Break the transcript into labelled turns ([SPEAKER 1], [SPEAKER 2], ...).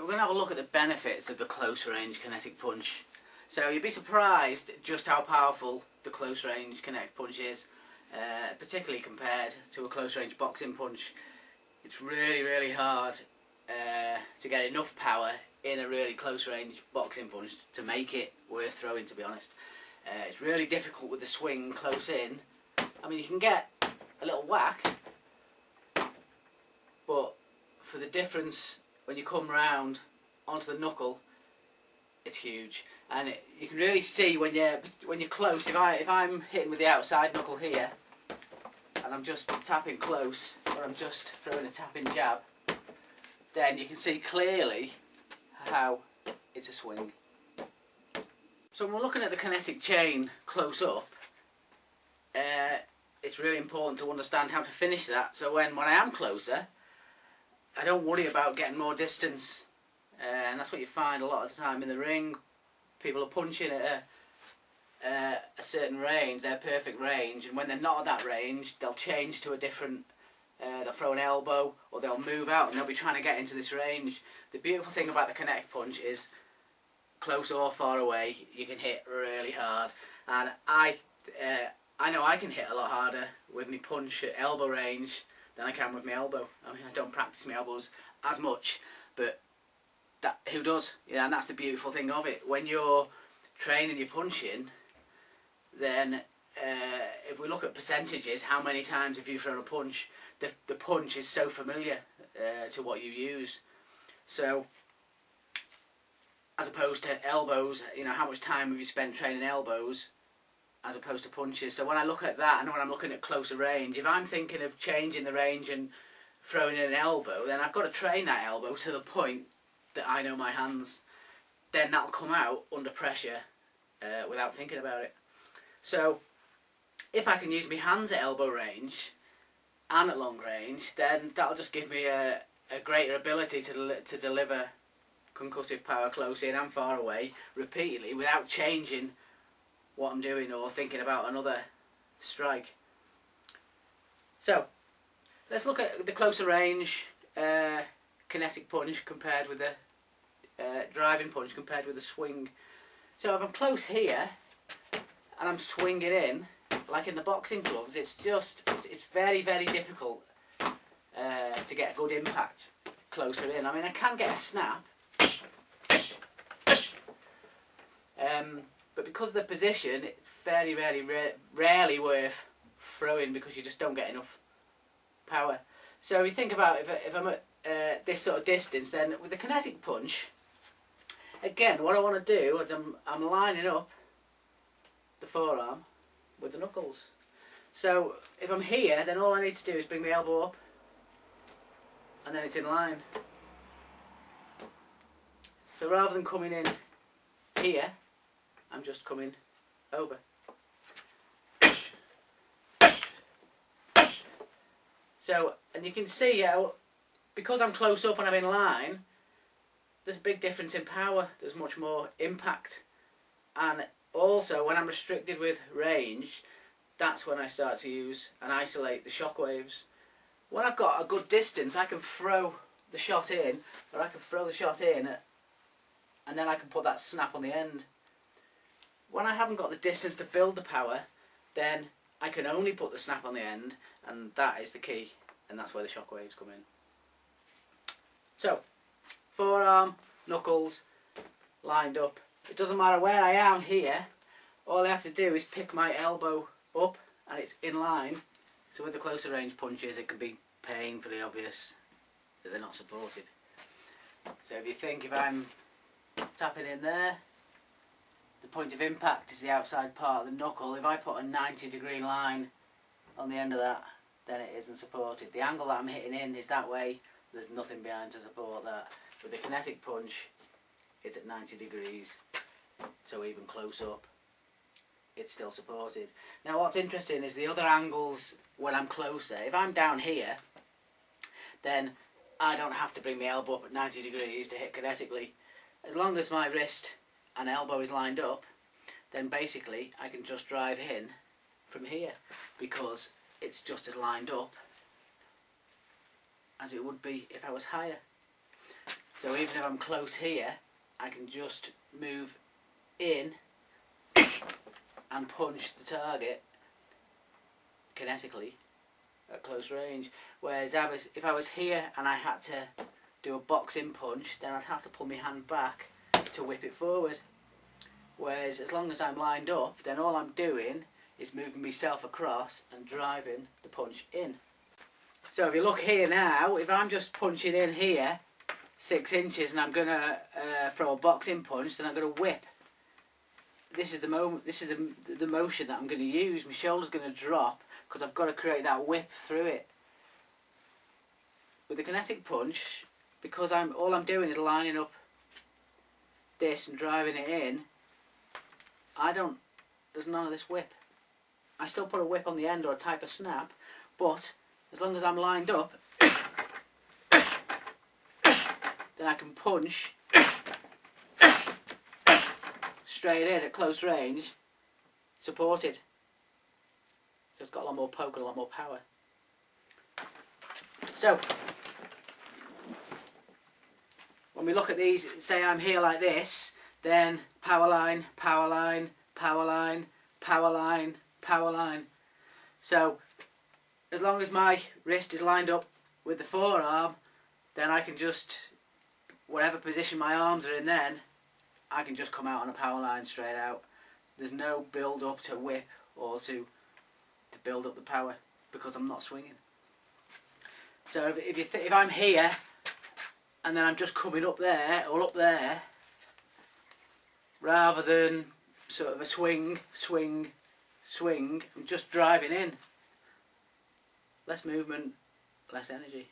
[SPEAKER 1] we're going to have a look at the benefits of the close range kinetic punch. So you'd be surprised just how powerful the close range kinetic punch is, particularly compared to a close range boxing punch. It's really hard to get enough power in a really close range boxing punch to make it worth throwing, to be honest. It's really difficult with the swing close in. I mean, you can get a little whack, but for the difference when you come round onto the knuckle, it's huge. And you can really see when you're close. If I'm hitting with the outside knuckle here, and I'm just tapping close, or I'm just throwing a tapping jab, then you can see clearly how it's a swing. So when we're looking at the kinetic chain close up, it's really important to understand how to finish that. So when I am closer, I don't worry about getting more distance, and that's what you find a lot of the time in the ring. People are punching at a certain range, their perfect range, and when they're not at that range, they'll change to a different, they'll throw an elbow, or they'll move out and they'll be trying to get into this range. The beautiful thing about the kinetic punch is, close or far away, you can hit really hard. And I know I can hit a lot harder with my punch at elbow range than I can with my elbow. I mean, I don't practice my elbows as much, but who does? You know, and that's the beautiful thing of it. When you're training your punching, then if we look at percentages, how many times have you thrown a punch? The punch is so familiar to what you use. So, as opposed to elbows, you know, how much time have you spent training elbows as opposed to punches? So when I look at that, and when I'm looking at closer range, if I'm thinking of changing the range and throwing in an elbow, then I've got to train that elbow to the point that I know my hands. Then that'll come out under pressure without thinking about it. So if I can use my hands at elbow range and at long range, then that'll just give me a greater ability to deliver concussive power close in and far away repeatedly without changing what I'm doing or thinking about another strike. So let's look at the closer range kinetic punch compared with the driving punch compared with the swing. So if I'm close here and I'm swinging in like in the boxing gloves, it's very difficult to get a good impact closer in. I mean, I can get a snap, but because of the position, it's very rarely worth throwing because you just don't get enough power. So if you think about if I'm at this sort of distance, then with the kinetic punch, again, what I want to do is I'm lining up the forearm with the knuckles. So if I'm here, then all I need to do is bring my elbow up, and then it's in line. So rather than coming in here, I'm just coming over. So, and you can see how, because I'm close up and I'm in line, there's a big difference in power. There's much more impact. And also, when I'm restricted with range, that's when I start to use and isolate the shock waves. When I've got a good distance, I can throw the shot in, or I can throw the shot in, and then I can put that snap on the end. When I haven't got the distance to build the power, then I can only put the snap on the end, and that is the key, and that's where the shock waves come in. So, forearm, knuckles, lined up. It doesn't matter where I am here, all I have to do is pick my elbow up and it's in line. So with the closer range punches, it can be painfully obvious that they're not supported. So if you think, if I'm tapping in there, the point of impact is the outside part of the knuckle. If I put a 90-degree line on the end of that, then it isn't supported. The angle that I'm hitting in is that way, there's nothing behind to support that. With the kinetic punch, it's at 90 degrees, so even close up, it's still supported. Now what's interesting is the other angles when I'm closer. If I'm down here, then I don't have to bring my elbow up at 90 degrees to hit kinetically. As long as my wrist and elbow is lined up, then basically I can just drive in from here, because it's just as lined up as it would be if I was higher. So even if I'm close here, I can just move in and punch the target kinetically at close range. Whereas if I was here and I had to do a box-in punch, then I'd have to pull my hand back to whip it forward. Whereas as long as I'm lined up, then all I'm doing is moving myself across and driving the punch in. So if you look here now, if I'm just punching in here 6 inches and I'm going to throw a box-in punch, then I'm going to whip. This is the moment. This is the motion that I'm going to use. My shoulder's going to drop because I've got to create that whip through it. With the kinetic punch, because all I'm doing is lining up this and driving it in, there's none of this whip. I still put a whip on the end or a type of snap, but as long as I'm lined up, then I can punch straight in at close range, supported. So it's got a lot more poke and a lot more power. So when we look at these, say I'm here like this, then power line, power line, power line, power line, power line. So as long as my wrist is lined up with the forearm, then I can just, whatever position my arms are in then, I can just come out on a power line straight out. There's no build up to whip or to build up the power because I'm not swinging. So if I'm here and then I'm just coming up there or up there, rather than sort of a swing, swing, swing, I'm just driving in. Less movement, less energy.